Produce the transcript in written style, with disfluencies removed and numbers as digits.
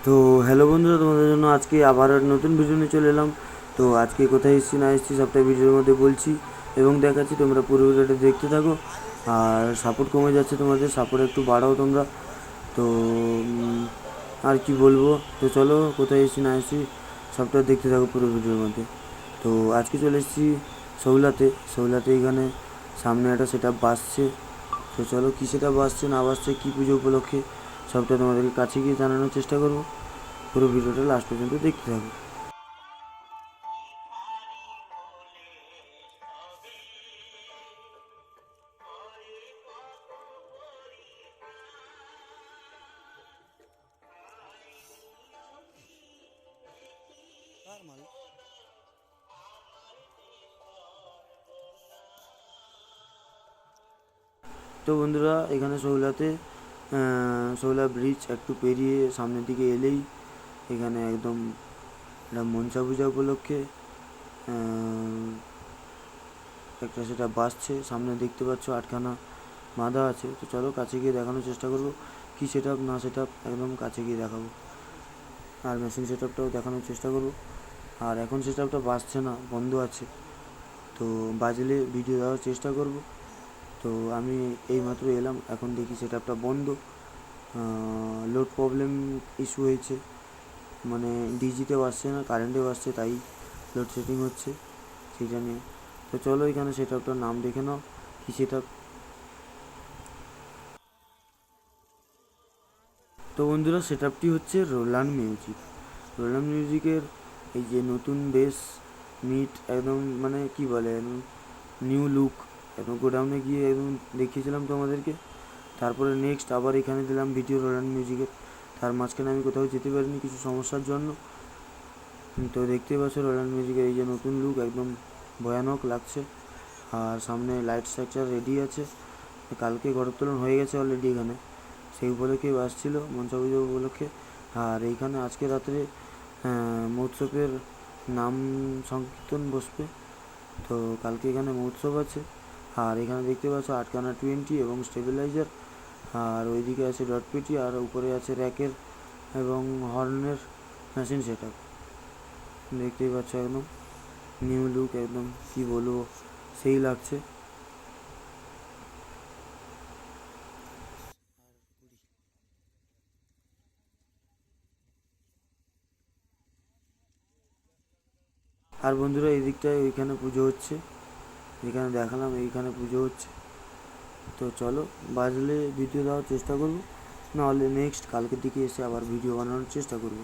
তো হ্যালো বন্ধুরা, তোমাদের জন্য আজকে আবার নতুন ভিডিও নিয়ে চলে এলাম। তো আজকে কোথায় এসেছি না এসেছি সবটা ভিডিওর মধ্যে বলছি এবং দেখাচ্ছি, তোমরা পুরো ভিডিওটা দেখতে থাকো। আর সাপোর্ট কমে যাচ্ছে, তোমাদের সাপোর্ট একটু বাড়াও তোমরা। তো আর কি বলবো, তো চলো কোথায় এসেছি না এসেছি সবটা দেখতে থাকো পুরো ভিডিওর মধ্যে। তো আজকে চলে এসেছি সৌলাতে এখানে সামনে একটা সেট আপ বাসছে। তো চলো কী সেট আপ বাসছে না বাসছে, কী পুজো উপলক্ষে সবটা তোমাদেরকে কাছে গিয়ে জানানোর চেষ্টা করবো। পুরো ভিডিওটা লাস্ট পর্যন্ত দেখতে থাকো। তো বন্ধুরা, এখানে শৌলা ব্রিজ একটু পেরিয়ে সামনের দিকে এলেই এখানে একদম একটা মনসা পূজা উপলক্ষে একটা সেটা বাসছে। সামনে দেখতে পাচ্ছ আটখানা বাঁধা আছে। তো চলো কাছে গিয়ে দেখানোর চেষ্টা করবো কি সেট আপ না সেট আপ, একদম কাছে গিয়ে দেখাবো। আর মেশিন সেট আপটাও দেখানোর চেষ্টা করবো। আর এখন সেট আপটা বাজছে না, বন্ধ আছে। তো বাজলে ভিডিও দেওয়ার চেষ্টা করব। তো আমি এইমাত্র এলাম, এখন দেখি সেট আপটা বন্ধ। লোড প্রবলেম ইস্যু হয়েছে, মানে ডিজিতেও আসছে না, কারেন্টেও আসছে, তাই লোডশেডিং হচ্ছে সেটা নিয়ে। তো চলো এখানে সেট আপটার নাম দেখে নাও কি সেট আপ। তো বন্ধুরা, সেট আপটি হচ্ছে রোল্যান্ড মিউজিকের এই যে নতুন বেস মিট, একদম মানে কি বলে, নিউ লুক। একদম গোডাউনে গিয়ে একদম দেখিয়েছিলাম তোমাদেরকে, তারপরে নেক্সট আবার এখানে দিলাম ভিডিও রোল্যান্ড মিউজিকের। তার মাঝখানে আমি কোথাও যেতে পারিনি কিছু সমস্যার জন্য। তো দেখতেই পাচ্ছ রোল্যান্ড মিউজিকের এই যে নতুন লুক, একদম ভয়ানক লাগছে। আর সামনে লাইট স্ট্রাকচার রেডি আছে, কালকে ঘরোত্তোলন হয়ে গেছে অলরেডি এখানে, সেই উপলক্ষেই আসছিল মনসা পুজো উপলক্ষে। আর এইখানে আজকে রাত্রে মহোৎসবের নাম সংকীর্তন বসবে। তো কালকে এখানে মহোৎসব আছে। আর এখানে দেখতে পাচ্ছ আটখানা 20 এবং স্টেবিলাইজার। আর ওইদিকে আছে ডট পেটি, আর উপরে আছে র্যাকের এবং হর্নের মেশিন সেট আপ। দেখতেই পাচ্ছ একদম নিউ লুক, একদম কি বলবো, সেই লাগছে। আর বন্ধুরা, এই দিকটায় ওইখানে পুজো হচ্ছে, যেখানে দেখালাম এইখানে পুজো হচ্ছে। তো চলো বাজলে ভিডিও দেওয়ার চেষ্টা করবো, নাহলে নেক্সট কালকের দিকে এসে আবার ভিডিও বানানোর চেষ্টা করবো।